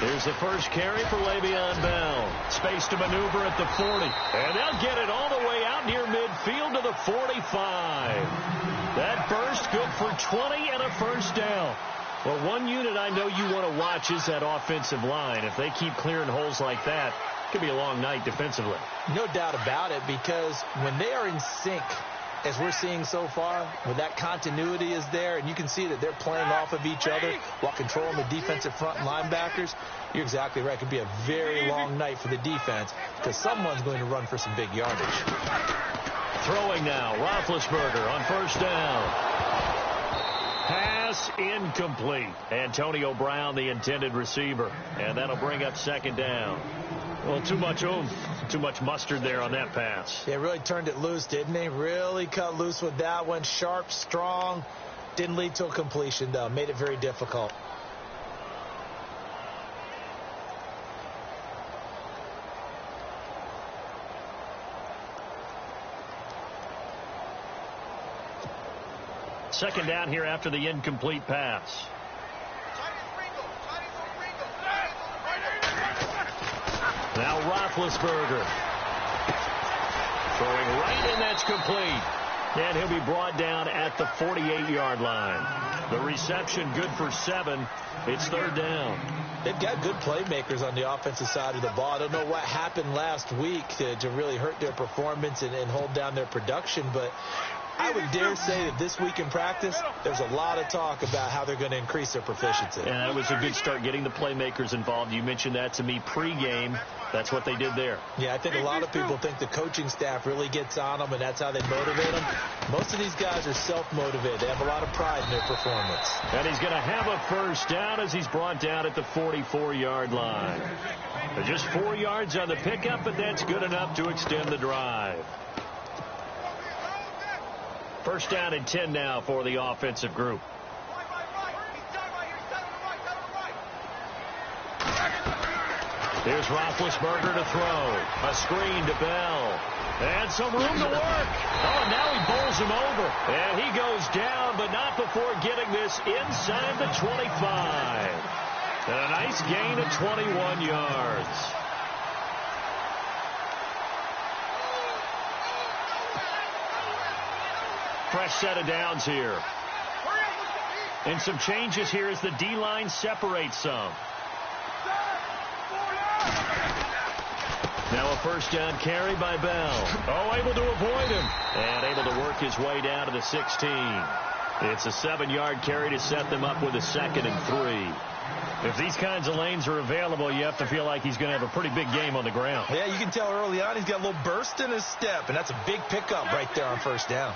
Here's the first carry for Le'Veon Bell. Space to maneuver at the 40. And they'll get it all the way out near midfield to the 45. That burst good for 20 and a first down. Well, one unit I know you want to watch is that offensive line. If they keep clearing holes like that, it could be a long night defensively. No doubt about it, because when they are in sync, as we're seeing so far, when that continuity is there, and you can see that they're playing off of each other while controlling the defensive front and linebackers, you're exactly right. It could be a very long night for the defense because someone's going to run for some big yardage. Throwing now, Roethlisberger on first down. Pass incomplete. Antonio Brown, the intended receiver. And that'll bring up second down. Well, too much oomph, too much mustard there on that pass. They really turned it loose, didn't they? Really cut loose with that one. Sharp, strong. Didn't lead to a completion, though. Made it very difficult. Second down here after the incomplete pass. Now Roethlisberger. Throwing right, and that's complete. And he'll be brought down at the 48-yard line. The reception good for 7. It's third down. They've got good playmakers on the offensive side of the ball. I don't know what happened last week to really hurt their performance and hold down their production, but I would dare say that this week in practice, there's a lot of talk about how they're going to increase their proficiency. And that was a good start getting the playmakers involved. You mentioned that to me pregame. That's what they did there. Yeah, I think a lot of people think the coaching staff really gets on them, and that's how they motivate them. Most of these guys are self-motivated. They have a lot of pride in their performance. And he's going to have a first down as he's brought down at the 44-yard line. Just 4 yards on the pickup, but that's good enough to extend the drive. First down and 10 now for the offensive group. Here's Roethlisberger to throw. A screen to Bell. And some room to work. Oh, now he bowls him over. And he goes down, but not before getting this inside the 25. And a nice gain of 21 yards. Fresh set of downs here. And some changes here as the D-line separates some. Now a first down carry by Bell. Oh, able to avoid him. And able to work his way down to the 16. It's a 7-yard carry to set them up with a 2nd and 3. If these kinds of lanes are available, you have to feel like he's going to have a pretty big game on the ground. Yeah, you can tell early on he's got a little burst in his step, and that's a big pickup right there on first down.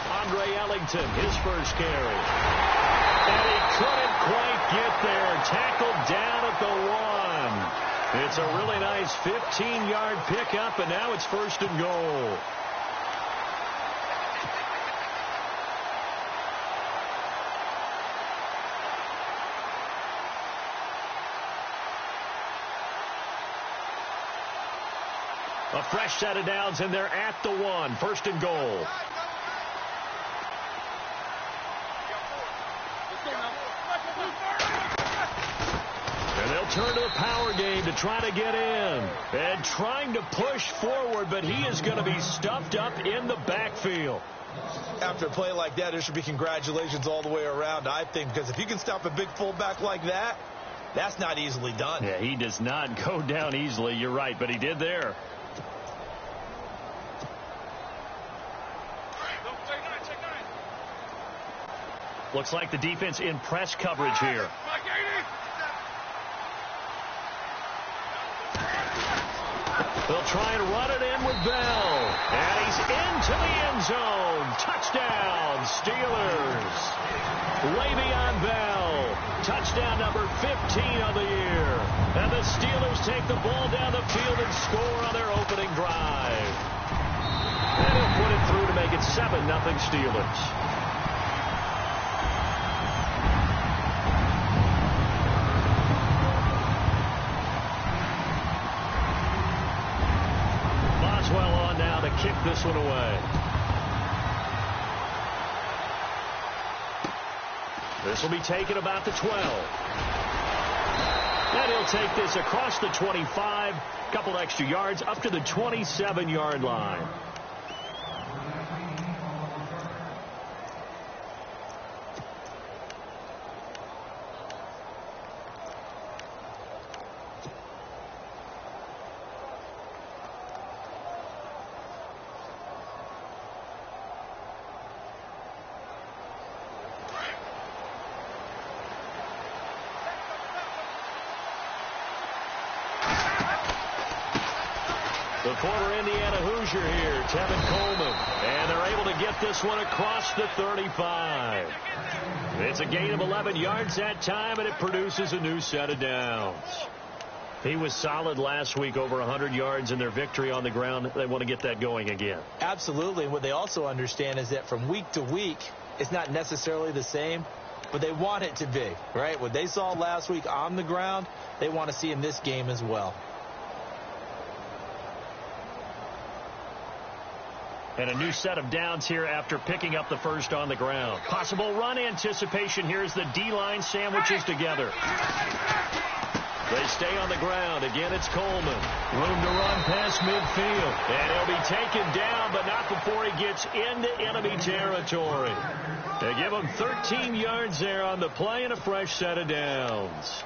Andre Ellington, his first carry. And he couldn't quite get there. Tackled down at the 1. It's a really nice 15-yard pickup, and now it's first and goal. A fresh set of downs, and they're at the 1. First and goal. And they'll turn to a power game to try to get in. And trying to push forward, but he is going to be stuffed up in the backfield. After a play like that, there should be congratulations all the way around, I think, because if you can stop a big fullback like that, that's not easily done. Yeah, he does not go down easily. You're right, but he did there. Looks like the defense in press coverage here. They'll try and run it in with Bell. And he's into the end zone. Touchdown, Steelers. Le'Veon Bell. Touchdown number 15 of the year. And the Steelers take the ball down the field and score on their opening drive. And he'll put it through to make it 7-0 Steelers. Kick this one away. This will be taken about the 12. And he'll take this across the 25, a couple extra yards, up to the 27-yard line. The former Indiana Hoosier here, Tevin Coleman. And they're able to get this one across the 35. It's a gain of 11 yards that time, and it produces a new set of downs. He was solid last week, over 100 yards in their victory on the ground. They want to get that going again. Absolutely. And what they also understand is that from week to week, it's not necessarily the same, but they want it to be, right? What they saw last week on the ground, they want to see in this game as well. And a new set of downs here after picking up the first on the ground. Possible run anticipation here as the D-line sandwiches together. They stay on the ground. Again, it's Coleman. Room to run past midfield. And he'll be taken down, but not before he gets into enemy territory. They give him 13 yards there on the play and a fresh set of downs.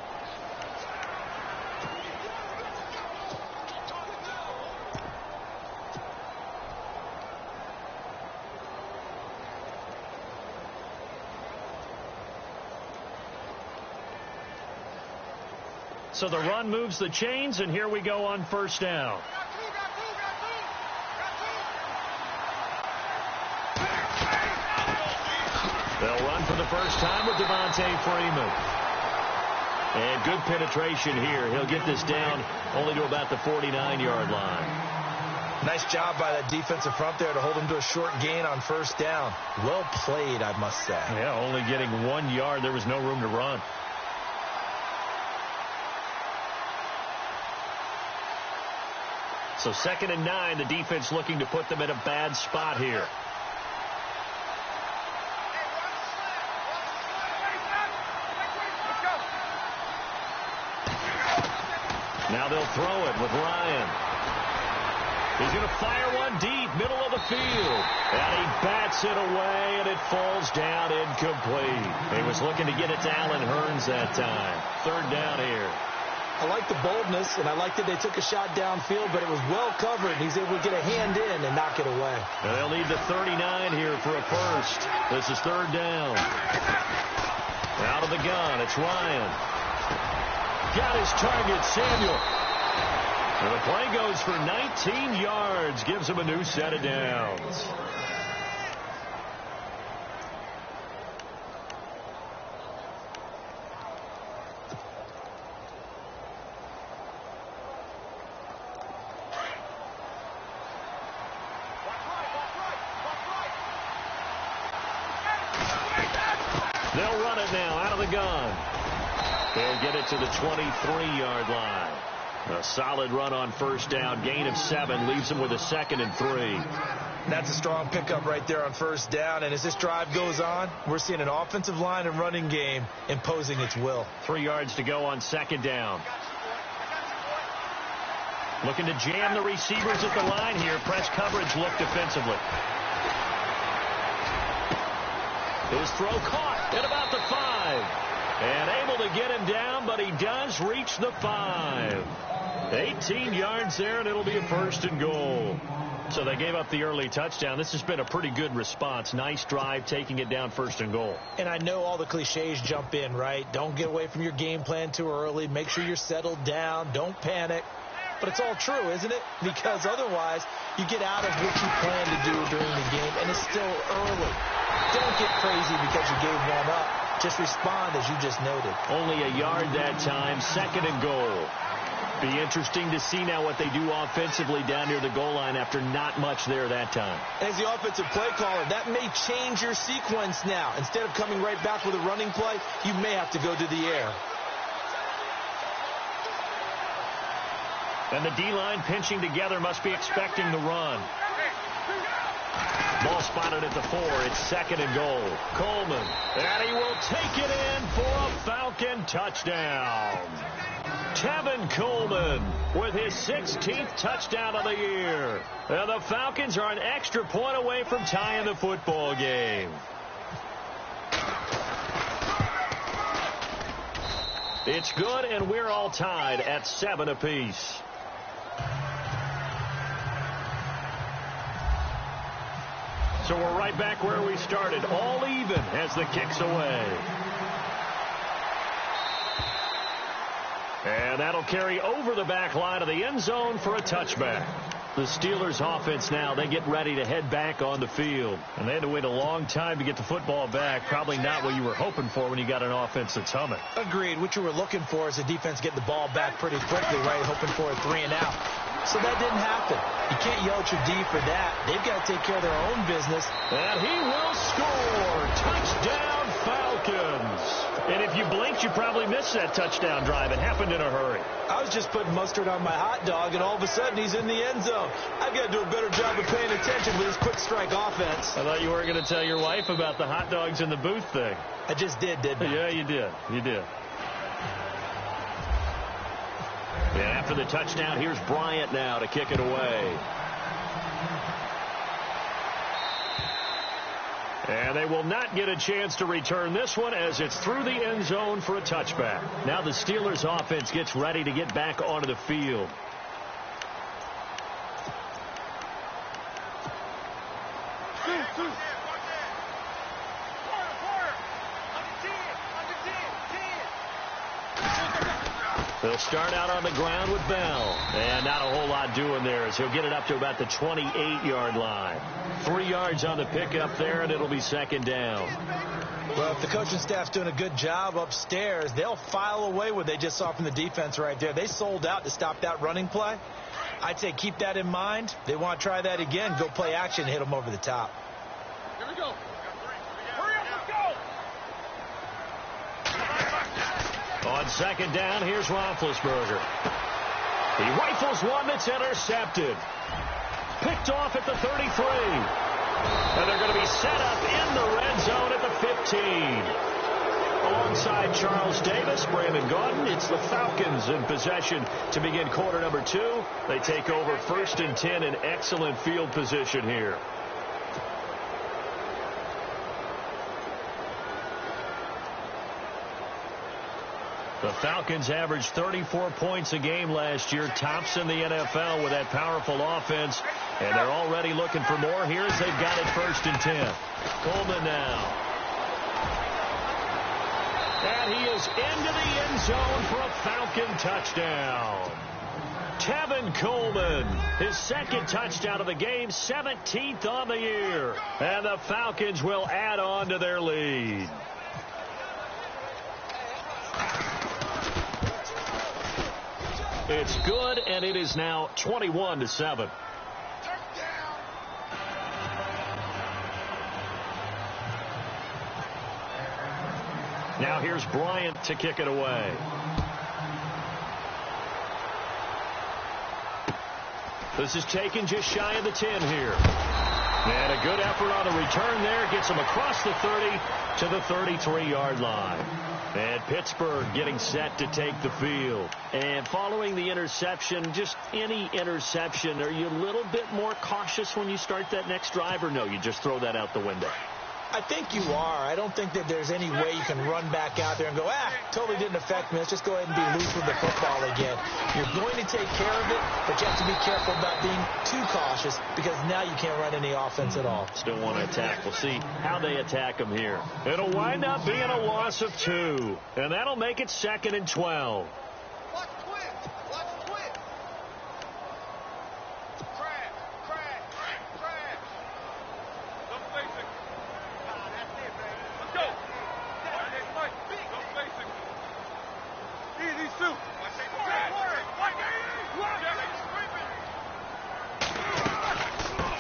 So the run moves the chains, and here we go on first down. They'll run for the first time with Devontae Freeman. And good penetration here. He'll get this down only to about the 49-yard line. Nice job by that defensive front there to hold him to a short gain on first down. Well played, I must say. Yeah, only getting 1 yard. There was no room to run. So 2nd and 9, the defense looking to put them in a bad spot here. Now they'll throw it with Ryan. He's going to fire one deep, middle of the field. And he bats it away, and it falls down incomplete. He was looking to get it to Allen Hurns that time. 3rd down here. I like the boldness, and I like that they took a shot downfield, but it was well covered. He's able to get a hand in and knock it away. And they'll need the 39 here for a first. This is 3rd down. Out of the gun, it's Ryan. Got his target, Samuel. And the play goes for 19 yards, gives him a new set of downs. They'll run it now out of the gun. They'll get it to the 23-yard line. A solid run on first down. Gain of 7 leaves them with a 2nd and 3. That's a strong pickup right there on first down. And as this drive goes on, we're seeing an offensive line and running game imposing its will. 3 yards to go on 2nd down. Looking to jam the receivers at the line here. Press coverage look defensively. His throw caught at about the 5. And able to get him down, but he does reach the 5. 18 yards there, and it'll be a 1st and goal. So they gave up the early touchdown. This has been a pretty good response. Nice drive, taking it down 1st and goal. And I know all the cliches jump in, right? Don't get away from your game plan too early. Make sure you're settled down. Don't panic. But it's all true, isn't it? Because otherwise, you get out of what you plan to do during the game, and it's still early. Don't get crazy because you gave one up. Just respond as you just noted. Only a yard that time, 2nd and goal. Be interesting to see now what they do offensively down near the goal line after not much there that time. As the offensive play caller, that may change your sequence now. Instead of coming right back with a running play, you may have to go to the air. And the D-line pinching together must be expecting the run. Ball spotted at the 4. It's 2nd and goal. Coleman. And he will take it in for a Falcon touchdown. Tevin Coleman with his 16th touchdown of the year. And the Falcons are an extra point away from tying the football game. It's good, and we're all tied at 7 apiece. So we're right back where we started, all even as the kick's away. And that'll carry over the back line of the end zone for a touchback. The Steelers offense now, they get ready to head back on the field. And they had to wait a long time to get the football back. Probably not what you were hoping for when you got an offense that's humming. Agreed. What you were looking for is the defense getting the ball back pretty quickly, right? Hoping for a 3 and out. So that didn't happen. You can't yell at your D for that. They've got to take care of their own business. And he will score. Touchdown, Falcons. And if you blinked, you probably missed that touchdown drive. It happened in a hurry. I was just putting mustard on my hot dog, and all of a sudden he's in the end zone. I've got to do a better job of paying attention with this quick strike offense. I thought you weren't going to tell your wife about the hot dogs in the booth thing. I just didn't I? Yeah, you did. You did. And after the touchdown, here's Bryant now to kick it away. And they will not get a chance to return this one as it's through the end zone for a touchback. Now the Steelers offense gets ready to get back onto the field. They'll start out on the ground with Bell. And not a whole lot doing there as he'll get it up to about the 28-yard line. 3 yards on the pickup there, and it'll be 2nd down. Well, if the coaching staff's doing a good job upstairs, they'll file away what they just saw from the defense right there. They sold out to stop that running play. I'd say keep that in mind. They want to try that again, go play action, hit them over the top. Here we go. Hurry up, let's go. On 2nd down, here's Roethlisberger. He rifles one that's intercepted. Picked off at the 33. And they're going to be set up in the red zone at the 15. Alongside Charles Davis, Brandon Gaudin, it's the Falcons in possession to begin quarter number 2. They take over 1st and 10 in excellent field position here. The Falcons averaged 34 points a game last year, tops in the NFL with that powerful offense. And they're already looking for more here as they've got it 1st and 10. Coleman now. And he is into the end zone for a Falcon touchdown. Tevin Coleman, his 2nd touchdown of the game, 17th on the year. And the Falcons will add on to their lead. It's good, and it is now 21-7. Now here's Bryant to kick it away. This is taken just shy of the 10 here. And a good effort on the return there. Gets him across the 30 to the 33-yard line. And Pittsburgh getting set to take the field. And following the interception, just any interception, are you a little bit more cautious when you start that next drive, or no, you just throw that out the window? I think you are. I don't think that there's any way you can run back out there and go, totally didn't affect me. Let's just go ahead and be loose with the football again. You're going to take care of it, but you have to be careful about being too cautious because now you can't run any offense at all. Still want to attack. We'll see how they attack them here. It'll wind up being a loss of 2, and that'll make it 2nd and 12.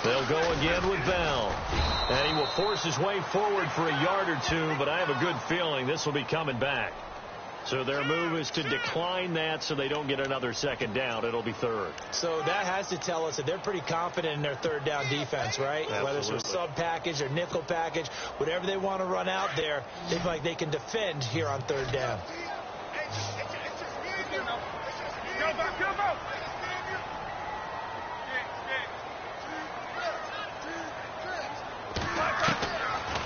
They'll go again with Bell. And he will force his way forward for a yard or 2, but I have a good feeling this will be coming back. So their move is to decline that so they don't get another second down. It'll be third. So that has to tell us that they're pretty confident in their third down defense, right? Absolutely. Whether it's a sub package or nickel package, whatever they want to run out there, they feel like they can defend here on third down.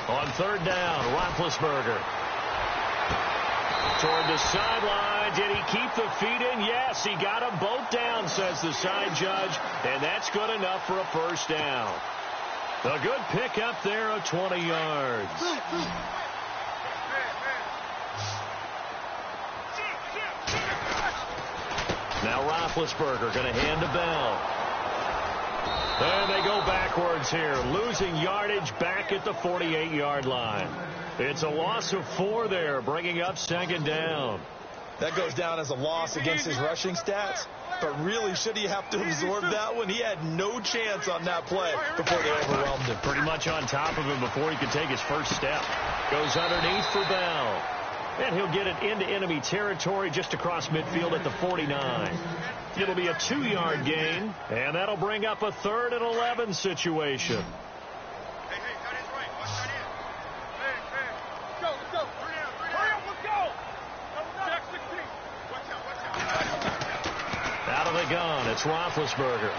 On third down, Roethlisberger. Toward the sideline. Did he keep the feet in? Yes, he got them both down, says the side judge. And that's good enough for a first down. A good pickup there of 20 yards. Now Roethlisberger going to hand to Bell. And they go backwards here, losing yardage back at the 48-yard line. It's a loss of 4 there, bringing up second down. That goes down as a loss against his rushing stats. But really, should he have to absorb that one? He had no chance on that play before they overwhelmed him. Pretty much on top of him before he could take his first step. Goes underneath for Bell. And he'll get it into enemy territory just across midfield at the 49. It'll be a 2-yard gain, and that'll bring up a 3rd and 11 situation. Out of the gun, it's Roethlisberger.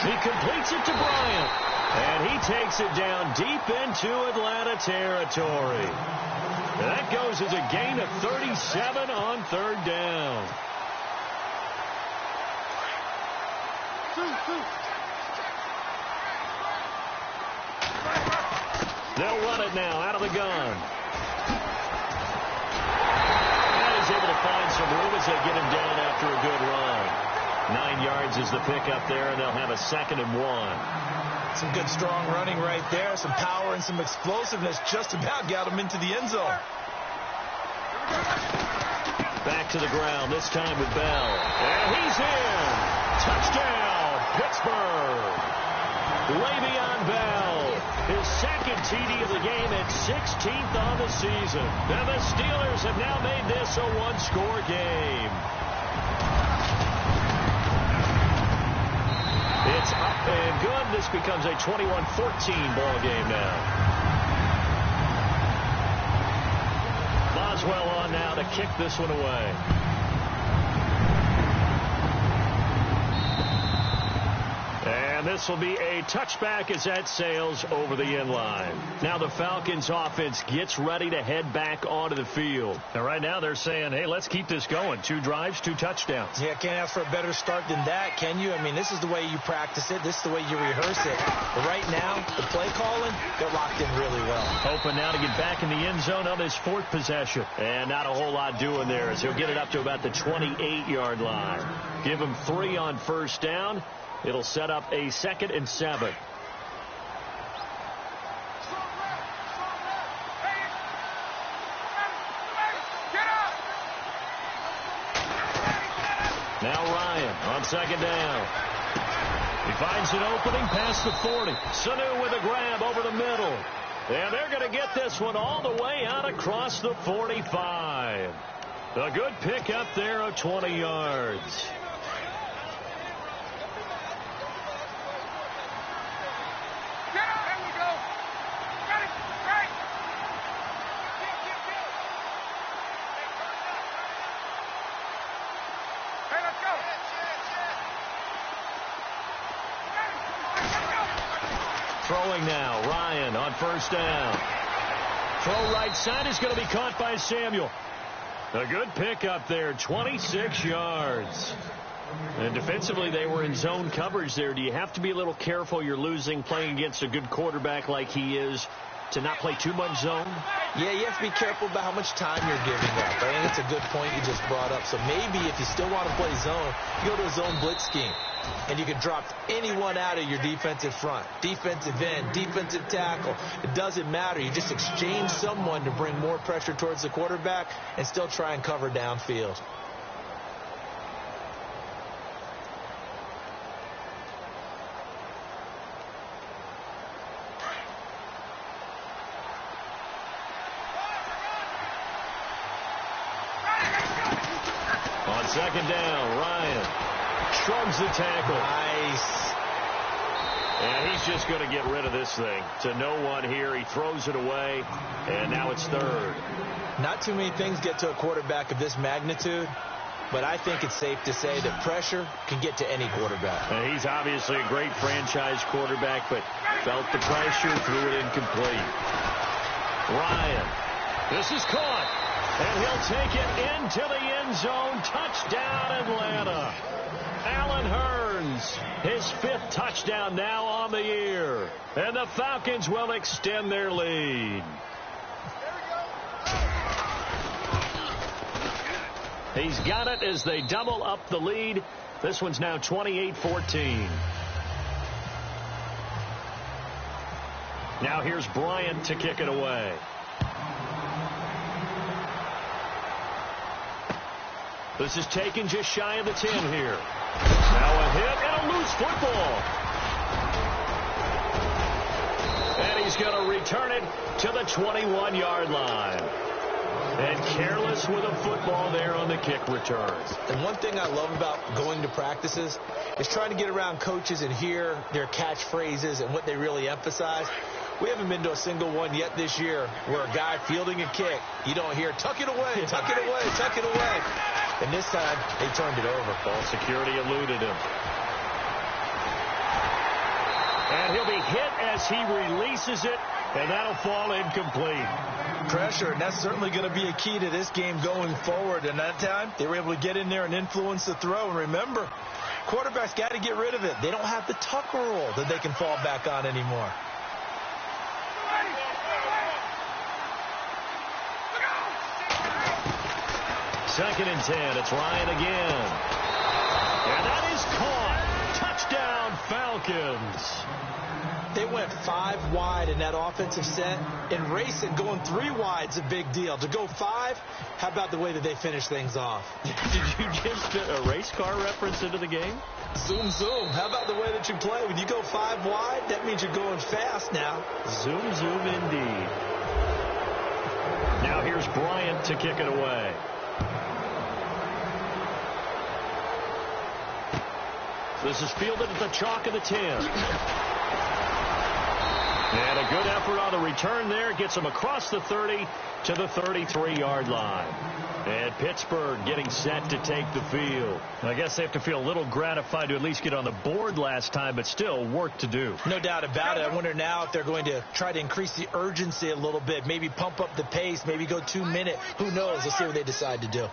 He completes it to Bryant, and he takes it down deep into Atlanta territory. That goes as a gain of 37 on third down. They'll run it now out of the gun. And he's able to find some room as they get him down after a good run. 9 yards is the pickup there, and they'll have a 2nd and 1. Some good strong running right there. Some power and some explosiveness just about got him into the end zone. Back to the ground, this time with Bell. And he's in. Touchdown, Pittsburgh. Le'Veon Bell, his 2nd TD of the game at 16th on the season. And the Steelers have now made this a 1-score game. It's up and good. This becomes a 21-14 ball game now. Boswell on now to kick this one away. And this will be a touchback as that sails over the end line. Now the Falcons offense gets ready to head back onto the field. And right now they're saying, hey, let's keep this going. 2 drives, 2 touchdowns. Yeah, can't ask for a better start than that, can you? I mean, this is the way you practice it. This is the way you rehearse it. But right now, the play calling, they're locked in really well. Hoping now to get back in the end zone on his 4th possession. And not a whole lot doing there as he'll get it up to about the 28-yard line. Give him 3 on first down. It'll set up a 2nd and 7. Now Ryan on 2nd down. He finds an opening past the 40. Sanu with a grab over the middle. And they're going to get this one all the way out across the 45. A good pickup there of 20 yards. Throwing now, Ryan on first down. Throw right side is going to be caught by Samuel. A good pickup there, 26 yards. And defensively, they were in zone coverage there. Do you have to be a little careful? You're losing, playing against a good quarterback like he is, to not play too much zone? Yeah, you have to be careful about how much time you're giving up. I think it's a good point you just brought up. So maybe if you still want to play zone, you go to a zone blitz scheme. And you can drop anyone out of your defensive front. Defensive end, defensive tackle. It doesn't matter. You just exchange someone to bring more pressure towards the quarterback and still try and cover downfield. second down. Ryan shrugs the tackle. Nice. And he's just going to get rid of this thing. To no one here. He throws it away, and now it's third. Not too many things get to a quarterback of this magnitude, but I think it's safe to say that pressure can get to any quarterback. He's obviously a great franchise quarterback, but felt the pressure, threw it incomplete. Ryan, this is caught, and he'll take it into the end zone. Touchdown, Atlanta. Allen Hurns, his 5th touchdown now on the year, and the Falcons will extend their lead. He's got it as they double up the lead. This one's now 28-14. Now here's Bryant to kick it away. This is taken just shy of the 10 here. Now a hit and a loose football. And he's going to return it to the 21-yard line. And careless with a football there on the kick returns. And one thing I love about going to practices is trying to get around coaches and hear their catchphrases and what they really emphasize. We haven't been to a single one yet this year where a guy fielding a kick, you don't hear, tuck it away, tuck it away, tuck it away. And this time, they turned it over. Ball security eluded him. And he'll be hit as he releases it, and that'll fall incomplete. Pressure, and that's certainly going to be a key to this game going forward. And that time, they were able to get in there and influence the throw. And remember, quarterbacks got to get rid of it. They don't have the tuck rule that they can fall back on anymore. Second and 10. It's Ryan again. And that is caught. Touchdown, Falcons. They went 5 wide in that offensive set, and racing going 3 wide is a big deal. To go 5, how about the way that they finish things off? Did you just fit a race car reference into the game? Zoom, zoom. How about the way that you play? When you go 5 wide, that means you're going fast now. Zoom, zoom indeed. Now here's Bryant to kick it away. This is fielded at the chalk of the 10. And a good effort on the return there. Gets him across the 30 to the 33-yard line. And Pittsburgh getting set to take the field. I guess they have to feel a little gratified to at least get on the board last time, but still work to do. No doubt about it. I wonder now if they're going to try to increase the urgency a little bit. Maybe pump up the pace. Maybe go 2-minute. Who knows? Let's see what they decide to do.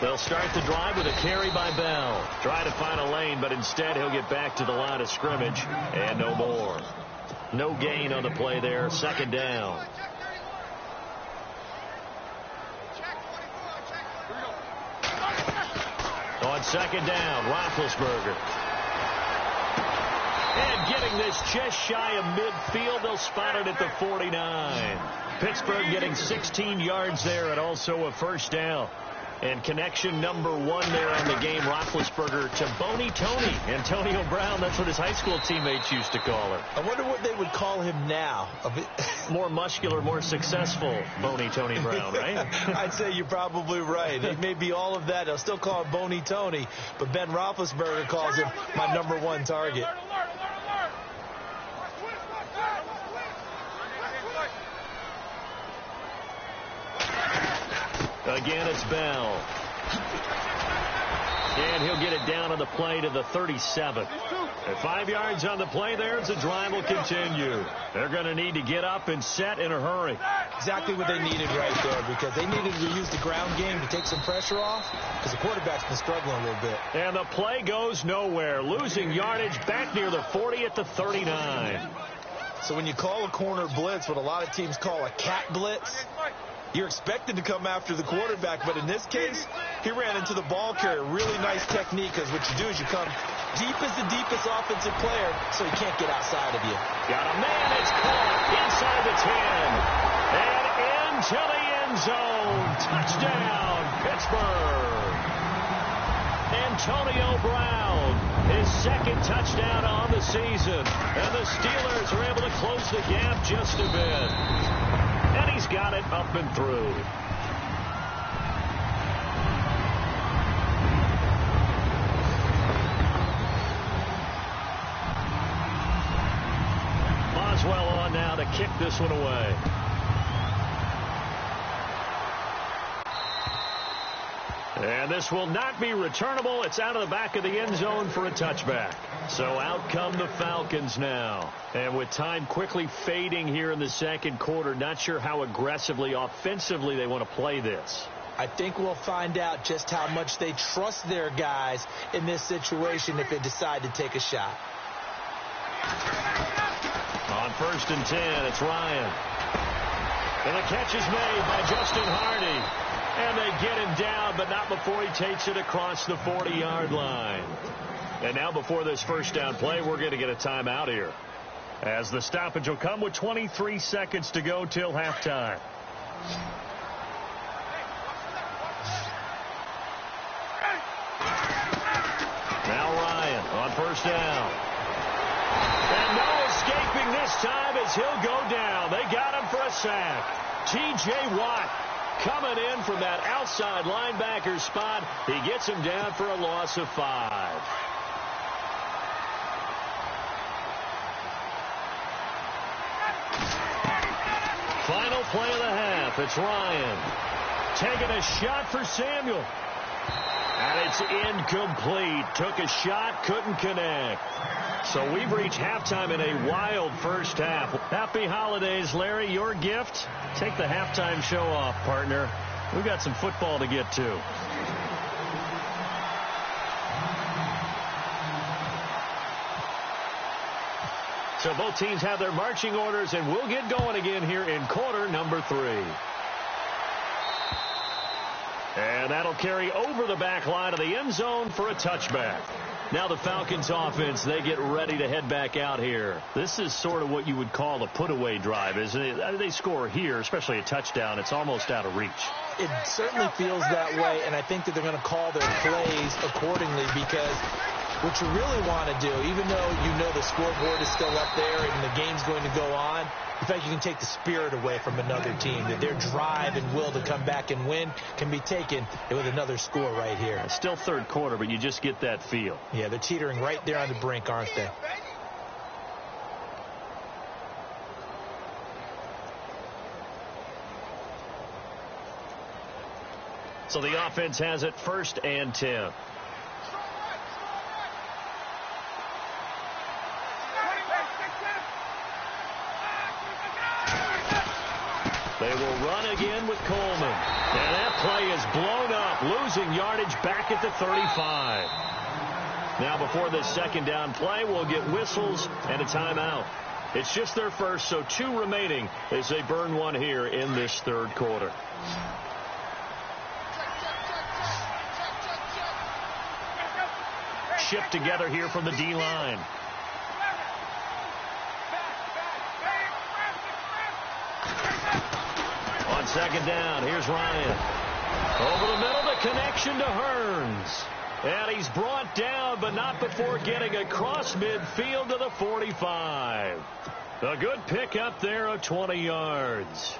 They'll start the drive with a carry by Bell. Try to find a lane, but instead he'll get back to the line of scrimmage and no more. No gain on the play there. Second down. On second down, Roethlisberger. And getting this just shy of midfield, they'll spot it at the 49. Pittsburgh getting 16 yards there and also a first down. And connection number 1 there on the game, Roethlisberger to Boney Tony. Antonio Brown, that's what his high school teammates used to call him. I wonder what they would call him now. A bit more muscular, more successful Boney Tony Brown, right? I'd say you're probably right. It may be all of that. They'll still call him Boney Tony, but Ben Roethlisberger calls him my number 1 target. Again, it's Bell. And he'll get it down on the play to the 37. At 5 yards on the play there, the drive will continue. They're going to need to get up and set in a hurry. Exactly what they needed right there, because they needed to use the ground game to take some pressure off, because the quarterback's been struggling a little bit. And the play goes nowhere, losing yardage back near the 40 at the 39. So when you call a corner blitz, what a lot of teams call a cat blitz, you're expected to come after the quarterback, but in this case, he ran into the ball carrier. Really nice technique, because what you do is you come deep as the deepest offensive player, so he can't get outside of you. Got a man, it's caught inside the 10. And into the end zone. Touchdown, Pittsburgh. Antonio Brown, his 2nd touchdown on the season. And the Steelers are able to close the gap just a bit. And he's got it up and through. kick this one away. And this will not be returnable. It's out of the back of the end zone for a touchback. So out come the Falcons now. And with time quickly fading here in the second quarter, not sure how aggressively, offensively they want to play this. I think we'll find out just how much they trust their guys in this situation if they decide to take a shot. On 1st and 10, it's Ryan. And the catch is made by Justin Hardy. And they get him down, but not before he takes it across the 40-yard line. And now before this first down play, we're going to get a timeout here, as the stoppage will come with 23 seconds to go till halftime. Now Ryan on 1st down. And no escaping this time as he'll go down. They got him for a sack. T.J. Watt coming in from that outside linebacker spot. He gets him down for a loss of 5. Final play of the half. It's Ryan taking a shot for Samuel. And it's incomplete. Took a shot, couldn't connect. So we've reached halftime in a wild first half. Happy holidays, Larry. Your gift? Take the halftime show off, partner. We've got some football to get to. So both teams have their marching orders, and we'll get going again here in quarter number 3. And that'll carry over the back line of the end zone for a touchback. Now the Falcons offense, they get ready to head back out here. This is sort of what you would call a put-away drive, isn't it? They score here, especially a touchdown. It's almost out of reach. It certainly feels that way, and I think that they're going to call their plays accordingly, because what you really want to do, even though you know the scoreboard is still up there and the game's going to go on, in fact, you can take the spirit away from another team, that their drive and will to come back and win can be taken with another score right here. It's still third quarter, but you just get that feel. Yeah, they're teetering right there on the brink, aren't they? So the offense has it 1st and 10. They will run again with Coleman. And that play is blown up, losing yardage back at the 35. Now before this second down play, we'll get whistles and a timeout. It's just their first, so 2 remaining as they burn one here in this third quarter. Shift together here from the D-line. On second down, here's Ryan. Over the middle, the connection to Hearns. And he's brought down, but not before getting across midfield to the 45. A good pick up there of 20 yards.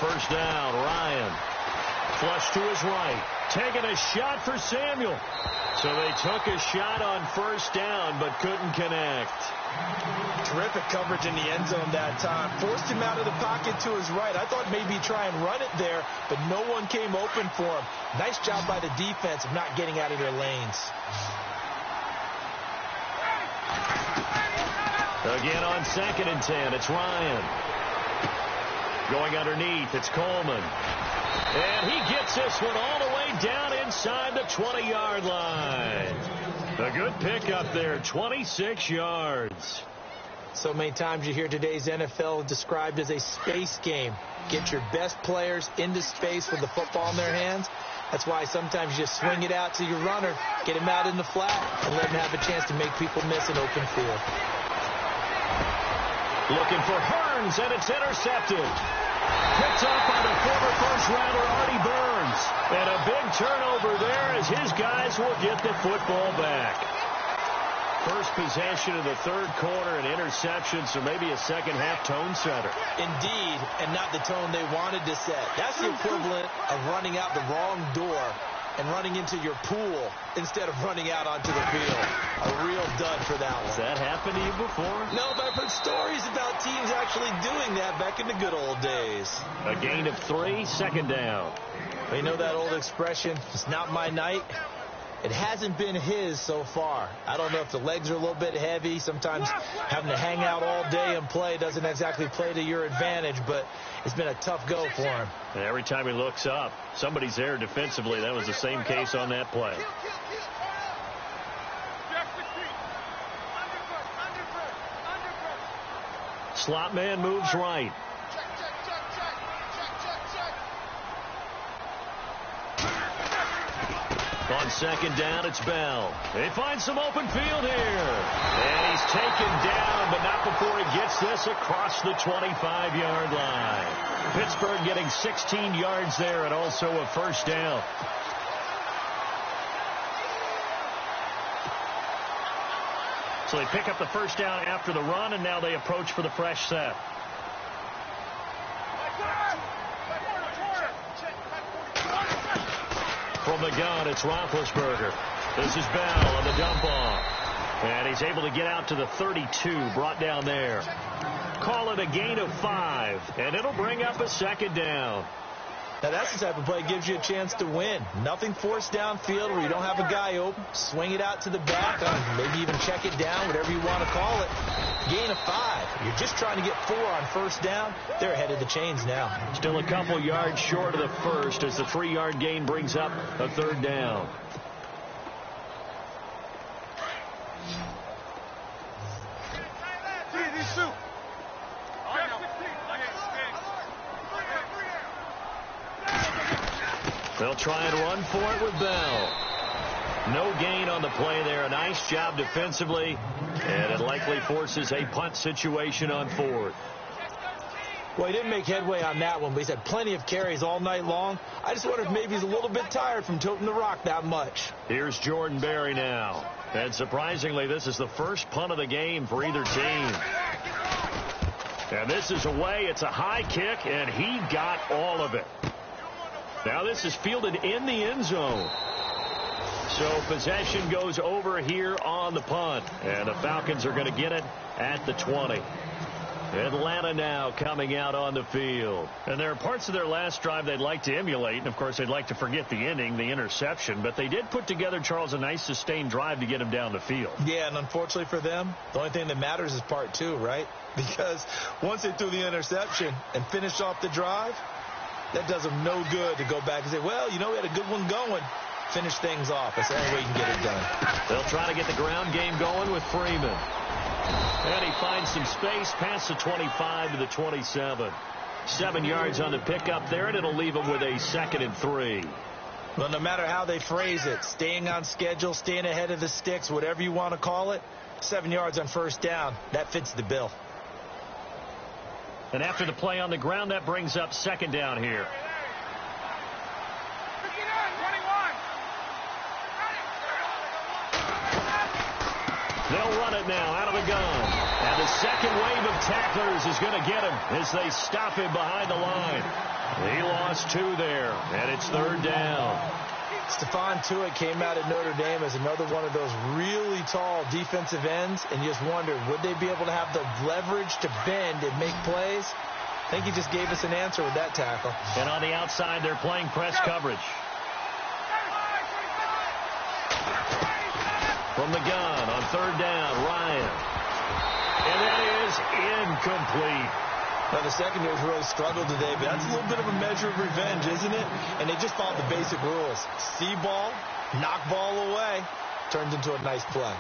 First down, Ryan. Flush to his right. Taking a shot for Samuel. So they took a shot on 1st down, but couldn't connect. Terrific coverage in the end zone that time. Forced him out of the pocket to his right. I thought maybe try and run it there, but no one came open for him. Nice job by the defense of not getting out of their lanes. Again on 2nd and 10, it's Ryan. Going underneath, it's Coleman. And he gets this one all the way down inside the 20-yard line. A good pickup there, 26 yards. So many times you hear today's NFL described as a space game. Get your best players into space with the football in their hands. That's why sometimes you just swing it out to your runner, get him out in the flat, and let him have a chance to make people miss an open field. Looking for Hearns, and it's intercepted. Picked up by the former first-rounder Artie Burns. And a big turnover there as his guys will get the football back. First possession of the third quarter, an interception, so maybe a second-half tone setter. Indeed, and not the tone they wanted to set. That's the equivalent of running out the wrong door and running into your pool instead of running out onto the field. A real dud for that one. Has that happened to you before? No, but I've heard stories about teams actually doing that back in the good old days. A gain of 3, second down. You know that old expression, it's not my night? It hasn't been his so far. I don't know if the legs are a little bit heavy. Sometimes having to hang out all day and play doesn't exactly play to your advantage, but it's been a tough go for him. And every time he looks up, somebody's there defensively. That was the same case on that play. Slot man moves right. On second down, it's Bell. They find some open field here. And he's taken down, but not before he gets this across the 25-yard line. Pittsburgh getting 16 yards there and also a first down. So they pick up the first down after the run, and now they approach for the fresh set. From the gun, it's Roethlisberger. This is Bell on the dump off. And he's able to get out to the 32, brought down there. Call it a gain of 5, and it'll bring up a second down. Now, that's the type of play that gives you a chance to win. Nothing forced downfield where you don't have a guy open. Swing it out to the back, maybe even check it down, whatever you want to call it. Gain of 5. You're just trying to get 4 on first down. They're ahead of the chains now. Still a couple yards short of the first as the 3-yard gain brings up a third down. They'll try and run for it with Bell. No gain on the play there. A nice job defensively, and it likely forces a punt situation on 4th. Well, he didn't make headway on that one, but he's had plenty of carries all night long. I just wonder if maybe he's a little bit tired from toting the rock that much. Here's Jordan Berry now. And surprisingly, this is the first punt of the game for either team. And this is away. It's a high kick, and he got all of it. Now this is fielded in the end zone. So possession goes over here on the punt. And the Falcons are going to get it at the 20. Atlanta now coming out on the field. And there are parts of their last drive they'd like to emulate. And, of course, they'd like to forget the ending, the interception. But they did put together, Charles, a nice sustained drive to get him down the field. Yeah, and unfortunately for them, the only thing that matters is part 2, right? Because once they threw the interception and finished off the drive, that does them no good to go back and say, well, you know, we had a good one going. Finish things off. That's the only way you can get it done. They'll try to get the ground game going with Freeman. And he finds some space past the 25 to the 27. 7 yards on the pickup there, and it'll leave him with a 2nd and 3. Well, no matter how they phrase it, staying on schedule, staying ahead of the sticks, whatever you want to call it, 7 yards on first down, that fits the bill. And after the play on the ground, that brings up second down here. They'll run it now out of the gun. And the second wave of tacklers is going to get him as they stop him behind the line. He lost 2 there, and it's third down. Stephon Tuitt came out at Notre Dame as another one of those really tall defensive ends, and you just wondered, would they be able to have the leverage to bend and make plays? I think he just gave us an answer with that tackle. And on the outside, they're playing press coverage. From the gun on third down, Ryan. And that is incomplete. Now, the secondary's really struggled today, but that's a little bit of a measure of revenge, isn't it? And they just followed the basic rules. See ball, knock ball away, turns into a nice play.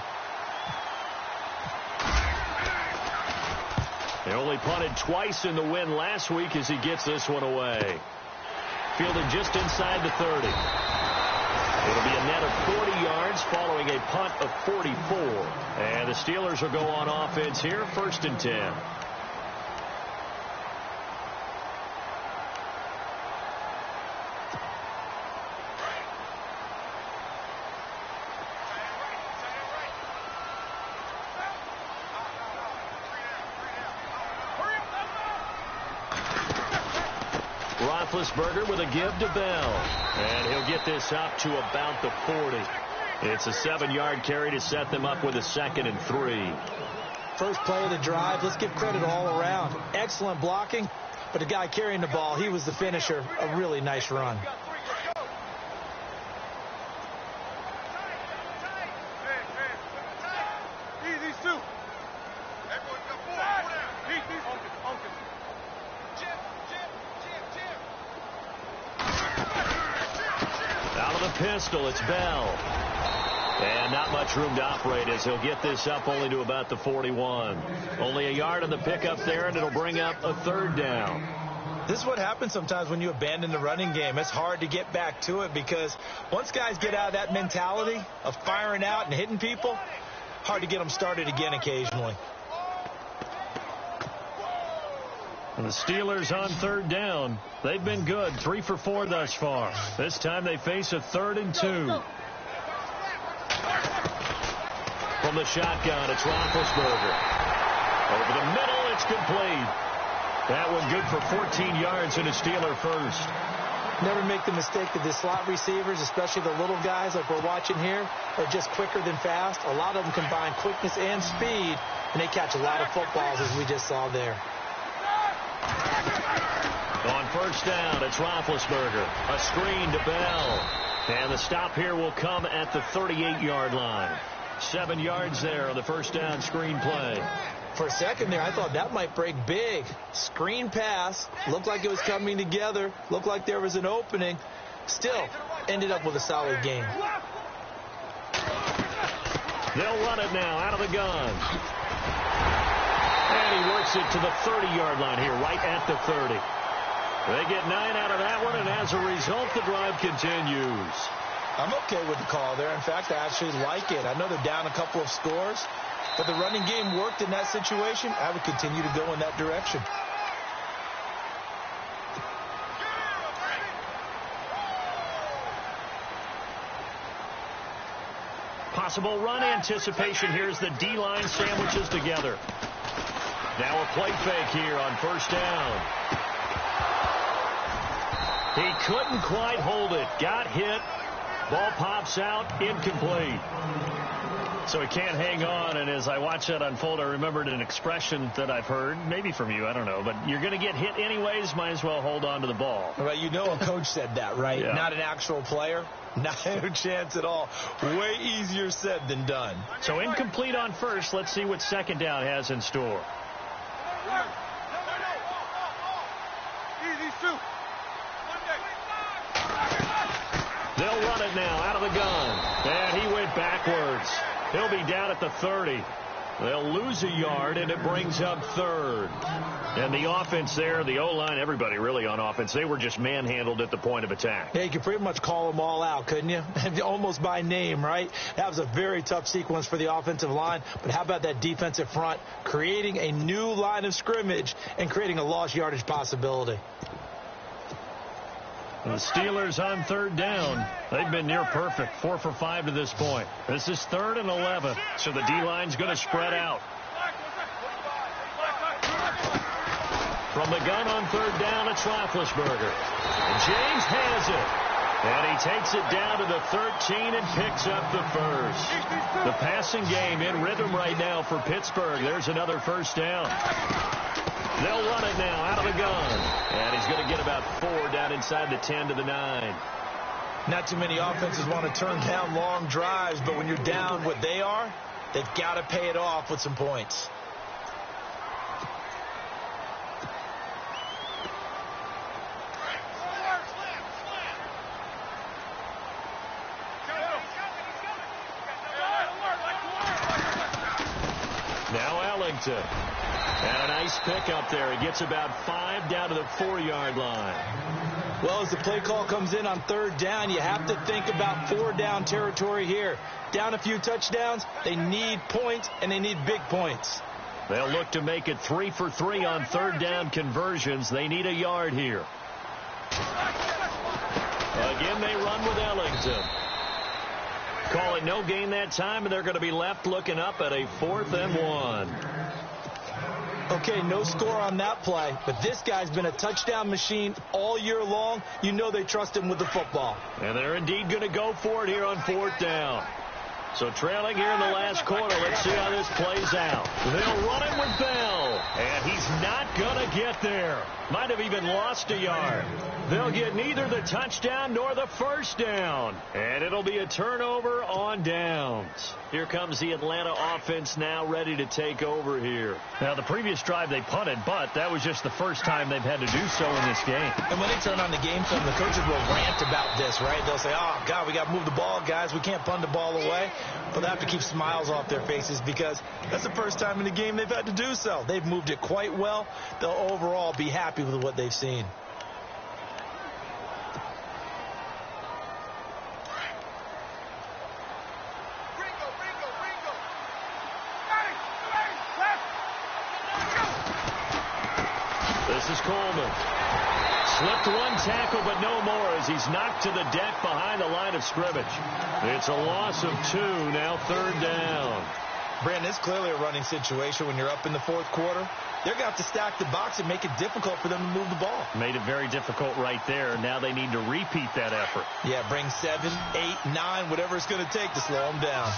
They only punted twice in the win last week as he gets this one away. Fielded just inside the 30. It'll be a net of 40 yards following a punt of 44. And the Steelers will go on offense here, 1st and 10. Roethlisberger with a give to Bell. And he'll get this up to about the 40. It's a 7-yard carry to set them up with a 2nd and 3. First play of the drive. Let's give credit all around. Excellent blocking, but the guy carrying the ball, he was the finisher. A really nice run. Out of the pistol, it's Bell. And not much room to operate as he'll get this up only to about the 41. Only a yard on the pickup there, and it'll bring up a 3rd down. This is what happens sometimes when you abandon the running game. It's hard to get back to it because once guys get out of that mentality of firing out and hitting people, hard to get them started again occasionally. And the Steelers on 3rd down. They've been good, 3 for 4 thus far. This time they face a 3rd and 2. From the shotgun, it's Roethlisberger. Over the middle, it's complete. That one good for 14 yards and a Steeler first. Never make the mistake that the slot receivers, especially the little guys like we're watching here, are just quicker than fast. A lot of them combine quickness and speed, and they catch a lot of footballs, as we just saw there. On 1st down, it's Roethlisberger. A screen to Bell. And the stop here will come at the 38-yard line. 7 yards there on the 1st down screen play. For a second there, I thought that might break big. Screen pass. Looked like it was coming together. Looked like there was an opening. Still, ended up with a solid game. They'll run it now out of the gun. And he works it to the 30-yard line here, right at the 30. They get 9 out of that one, and as a result, the drive continues. I'm okay with the call there. In fact, I actually like it. I know they're down a couple of scores, but the running game worked in that situation. I would continue to go in that direction. Possible run anticipation. Here's the D-line sandwiches together. Now a play fake here on 1st down. He couldn't quite hold it. Got hit. Ball pops out. Incomplete. So he can't hang on, and as I watched that unfold, I remembered an expression that I've heard, maybe from you, I don't know, but you're going to get hit anyways, might as well hold on to the ball. Well, you know a coach said that, right? Yeah. Not an actual player. Not a chance at all. Way easier said than done. So incomplete on 1st. Let's see what 2nd down has in store. They'll run it now out of the gun. And he went backwards. He'll be down at the 30. They'll lose a yard, and it brings up 3rd. And the offense there, the O-line, everybody really on offense, they were just manhandled at the point of attack. Yeah, you could pretty much call them all out, couldn't you? Almost by name, right? That was a very tough sequence for the offensive line. But how about that defensive front creating a new line of scrimmage and creating a lost yardage possibility? The Steelers on 3rd down. They've been near perfect, 4 for 5 to this point. This is 3rd and 11, so the D-line's going to spread out. From the gun on 3rd down, it's Roethlisberger. And James has it. And he takes it down to the 13 and picks up the first. The passing game in rhythm right now for Pittsburgh. There's another 1st down. They'll run it now out of the gun. And he's going to get about 4 down inside the 10 to the 9. Not too many offenses want to turn down long drives, but when you're down what they are, they've got to pay it off with some points. Now Ellington. And a nice pick up there. He gets about 5 down to the 4-yard line. Well, as the play call comes in on 3rd down, you have to think about 4-down territory here. Down a few touchdowns, they need points, and they need big points. They'll look to make it 3 for 3 on 3rd down conversions. They need a yard here. Again, they run with Ellington. Call it no gain that time, and they're going to be left looking up at a 4th and 1. Okay, no score on that play, but this guy's been a touchdown machine all year long. You know they trust him with the football. And they're indeed going to go for it here on 4th down. So trailing here in the last quarter, let's see how this plays out. They'll run it with Bell, and he's not going to get there. Might have even lost a yard. They'll get neither the touchdown nor the first down, and it'll be a turnover on downs. Here comes the Atlanta offense now ready to take over here. Now, the previous drive they punted, but that was just the first time they've had to do so in this game. And when they turn on the game film, the coaches will rant about this, right? They'll say, oh, God, we got to move the ball, guys. We can't punt the ball away. But they have to keep smiles off their faces because that's the first time in the game they've had to do so. They've moved it quite well. They'll overall be happy with what they've seen. This is Coleman. Slipped one tackle, but no more as he's knocked to the deck behind the line of scrimmage. It's a loss of 2, now 3rd down. Brandon, it's clearly a running situation when you're up in the 4th quarter. They're going to have to stack the box and make it difficult for them to move the ball. Made it very difficult right there. Now they need to repeat that effort. Yeah, bring 7, 8, 9, whatever it's going to take to slow them down.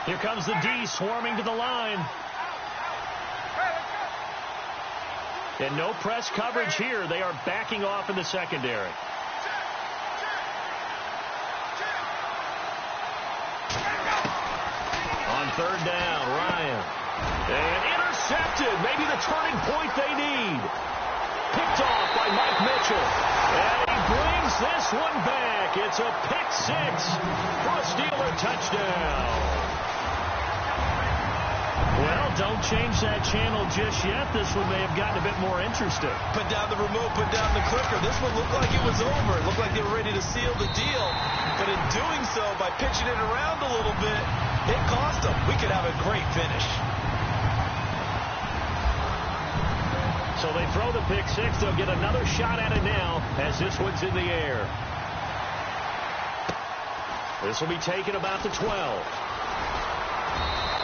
Here comes the D swarming to the line. And no press coverage here. They are backing off in the secondary. On 3rd down, Ryan. And intercepted. Maybe the turning point they need. Picked off by Mike Mitchell. And he brings this one back. It's a pick 6 for a Steeler touchdown. Well, don't change that channel just yet. This one may have gotten a bit more interesting. Put down the remote, put down the clicker. This one looked like it was over. It looked like they were ready to seal the deal. But in doing so, by pitching it around a little bit, it cost them. We could have a great finish. So they throw the pick 6. They'll get another shot at it now as this one's in the air. This will be taken about the 12.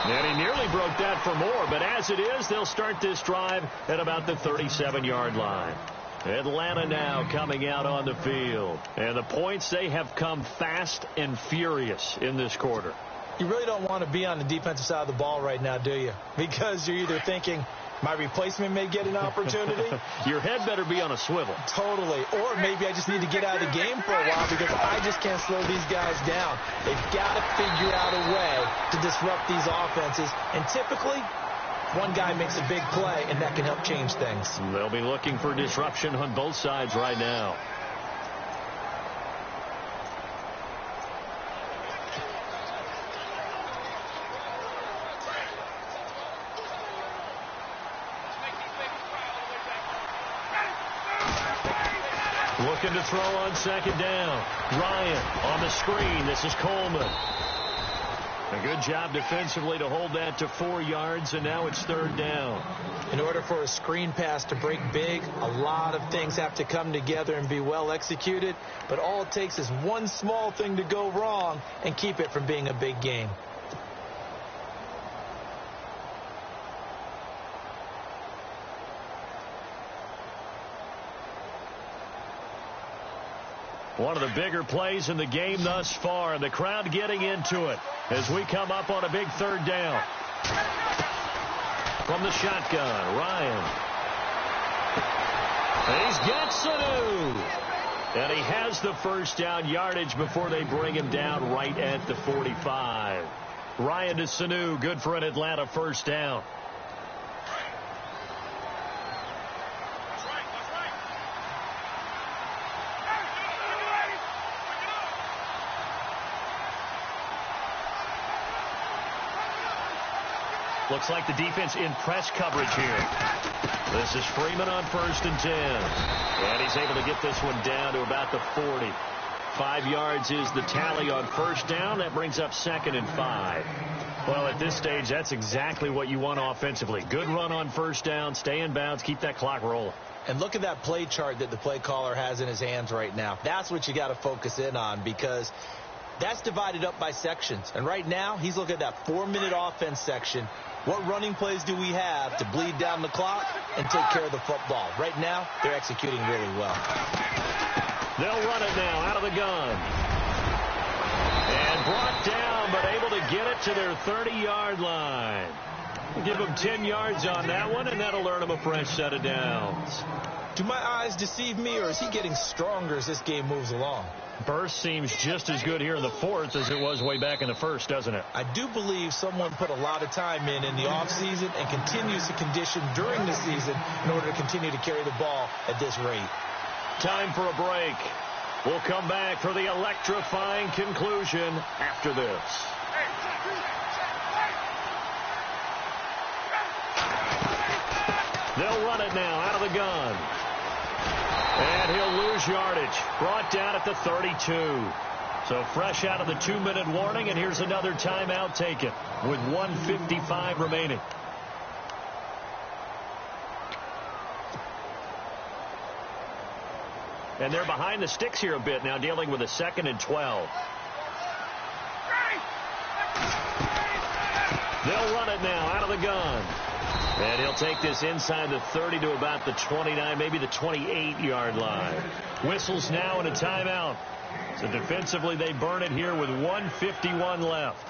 And he nearly broke that for more, but as it is, they'll start this drive at about the 37-yard line. Atlanta now coming out on the field. And the points, they have come fast and furious in this quarter. You really don't want to be on the defensive side of the ball right now, do you? Because you're either thinking, my replacement may get an opportunity. Your head better be on a swivel. Totally. Or maybe I just need to get out of the game for a while because I just can't slow these guys down. They've got to figure out a way to disrupt these offenses. And typically, one guy makes a big play, and that can help change things. They'll be looking for disruption on both sides right now. Looking to throw on 2nd down. Ryan on the screen. This is Coleman. A good job defensively to hold that to 4 yards, and now it's 3rd down. In order for a screen pass to break big, a lot of things have to come together and be well executed, but all it takes is one small thing to go wrong and keep it from being a big game. One of the bigger plays in the game thus far. The crowd getting into it as we come up on a big 3rd down. From the shotgun, Ryan. He's got Sanu. And he has the first down yardage before they bring him down right at the 45. Ryan to Sanu, good for an Atlanta first down. Looks like the defense in press coverage here. This is Freeman on 1st and 10. And he's able to get this one down to about the 40. 5 yards is the tally on first down. That brings up 2nd and 5. Well, at this stage, that's exactly what you want offensively. Good run on first down, stay in bounds, keep that clock rolling. And look at that play chart that the play caller has in his hands right now. That's what you got to focus in on because that's divided up by sections. And right now, he's looking at that 4-minute offense section. what running plays do we have to bleed down the clock and take care of the football? Right now, they're executing really well. They'll run it now out of the gun. And brought down, but able to get it to their 30-yard line. We'll give them 10 yards on that one, and that'll earn them a fresh set of downs. Do my eyes deceive me, or is he getting stronger as this game moves along? Burst seems just as good here in the fourth as it was way back in the first, doesn't it? I do believe someone put a lot of time in the offseason and continues to condition during the season in order to continue to carry the ball at this rate. Time for a break. We'll come back for the electrifying conclusion after this. They'll run it now out of the gun. And he'll lose yardage. Brought down at the 32. So fresh out of the 2-minute warning, and here's another timeout taken with 1:55 remaining. And they're behind the sticks here a bit now, dealing with a 2nd and 12. They'll run it now out of the gun. And he'll take this inside the 30 to about the 29, maybe the 28-yard line. Whistles now and a timeout. So defensively, they burn it here with 1:51 left.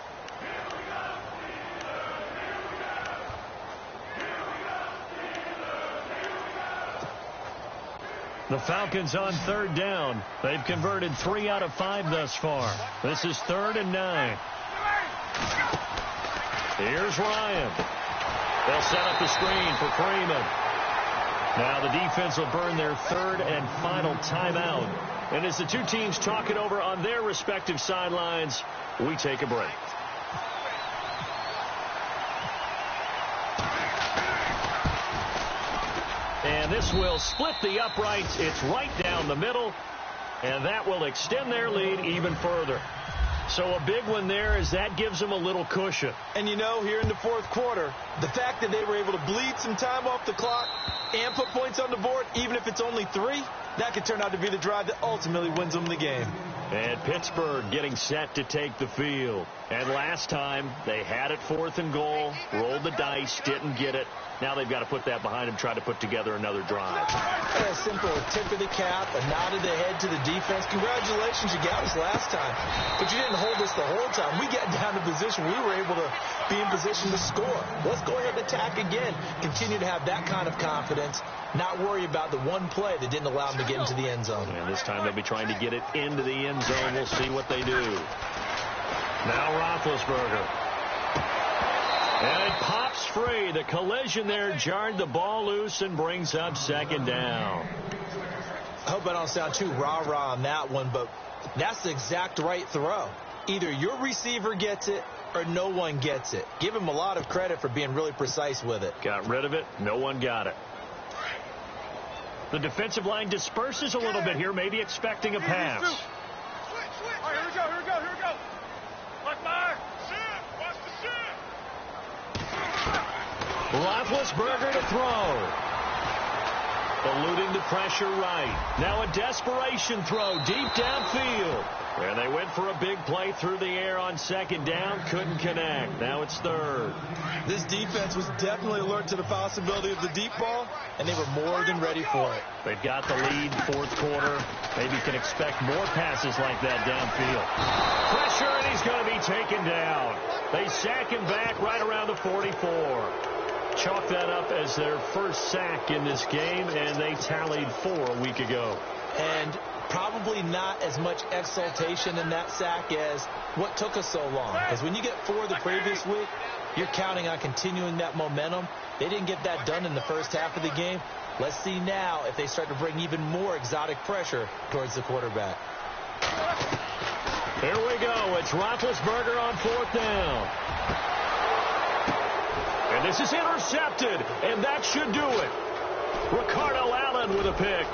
The Falcons on 3rd down. They've converted 3 out of 5 thus far. This is 3rd and 9. Here's Ryan. They'll set up the screen for Freeman. Now the defense will burn their 3rd and final timeout. And as the two teams talk it over on their respective sidelines, we take a break. And this will split the uprights. It's right down the middle. And that will extend their lead even further. So a big one there, as that gives them a little cushion. And you know, here in the fourth quarter, the fact that they were able to bleed some time off the clock and put points on the board, even if it's only 3, that could turn out to be the drive that ultimately wins them the game. And Pittsburgh getting set to take the field. And last time, they had it 4th and goal, rolled the dice, didn't get it. Now they've got to put that behind them, try to put together another drive. A simple tip of the cap, a nod of the head to the defense. Congratulations, you got us last time. But you didn't hold us the whole time. We got down to position. We were able to be in position to score. Let's go ahead and attack again. Continue to have that kind of confidence. Not worry about the one play that didn't allow them to get into the end zone. And this time they'll be trying to get it into the end zone. We'll see what they do. Now Roethlisberger. And it pops free. The collision there jarred the ball loose and brings up 2nd down. I hope I don't sound too rah-rah on that one, but that's the exact right throw. Either your receiver gets it or no one gets it. Give him a lot of credit for being really precise with it. Got rid of it. No one got it. The defensive line disperses a little bit here, maybe expecting a pass. Switch. All right, here we go. Look, Mark. Watch the shit. Roethlisberger to throw. Eluding the pressure right. Now a desperation throw deep downfield. And they went for a big play through the air on 2nd down. Couldn't connect. Now it's 3rd. This defense was definitely alert to the possibility of the deep ball, and they were more than ready for it. They've got the lead 4th quarter. Maybe can expect more passes like that downfield. Pressure, and he's going to be taken down. They sack him back right around the 44. Chalk that up as their first sack in this game, and they tallied 4 a week ago. And probably not as much exultation in that sack as what took us so long. Because when you get 4 the previous week, you're counting on continuing that momentum. They didn't get that done in the first half of the game. Let's see now if they start to bring even more exotic pressure towards the quarterback. Here we go. It's Roethlisberger on 4th down. And this is intercepted, and that should do it. Ricardo Allen with a pick.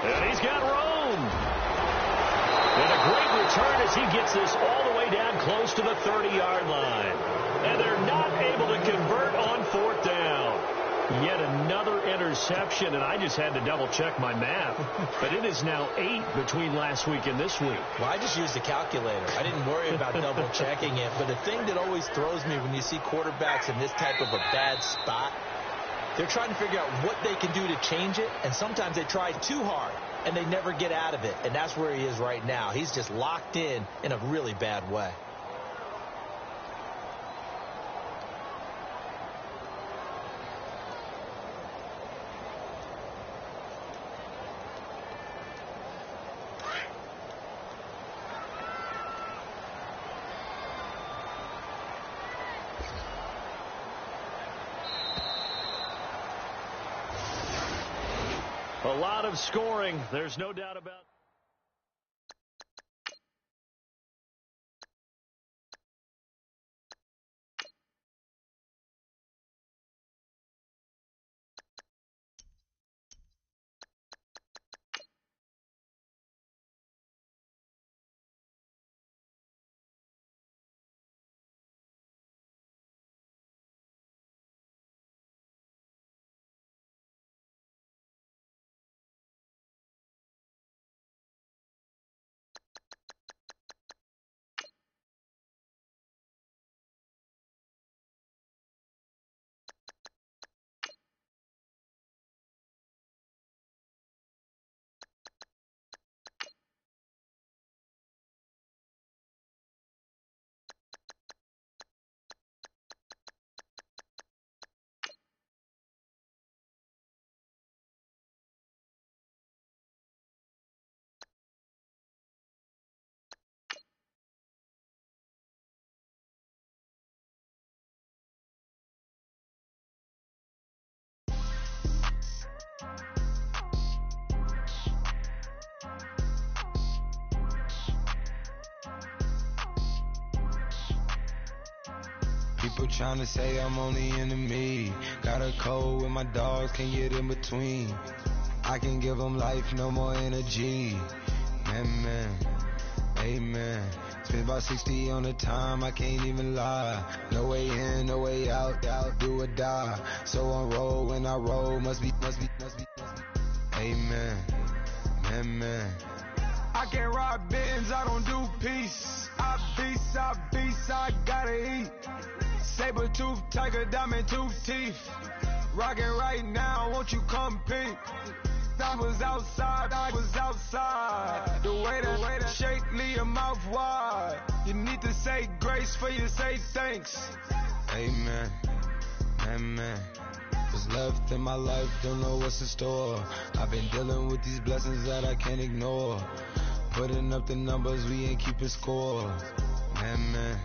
And he's got room. And a great return as he gets this all the way down close to the 30-yard line. And they're not able to convert on 4th down. Yet another interception. interception, and I just had to double-check my math. But it is now 8 between last week and this week. Well, I just used a calculator. I didn't worry about double-checking it. But the thing that always throws me when you see quarterbacks in this type of a bad spot, they're trying to figure out what they can do to change it, and sometimes they try too hard, and they never get out of it. And that's where he is right now. He's just locked in a really bad way. A lot of scoring, there's no doubt about it. People trying to say I'm only enemy. Got a code with my dogs, can't get in between. I can give them life, no more energy. Man, amen. Spent about 60 on the time, I can't even lie. No way in, no way out, do or die. So on roll, when I roll, must be. Amen, man. I can't ride Benz, I don't do peace. I beast, I gotta eat. Saber tooth, tiger, diamond tooth teeth. Rockin' right now, won't you come peep? I was outside. The way that shake, leave your mouth wide. You need to say grace for you say thanks. Amen. What's left in my life, don't know what's in store. I've been dealing with these blessings that I can't ignore. Putting up the numbers, we ain't keeping score. Amen.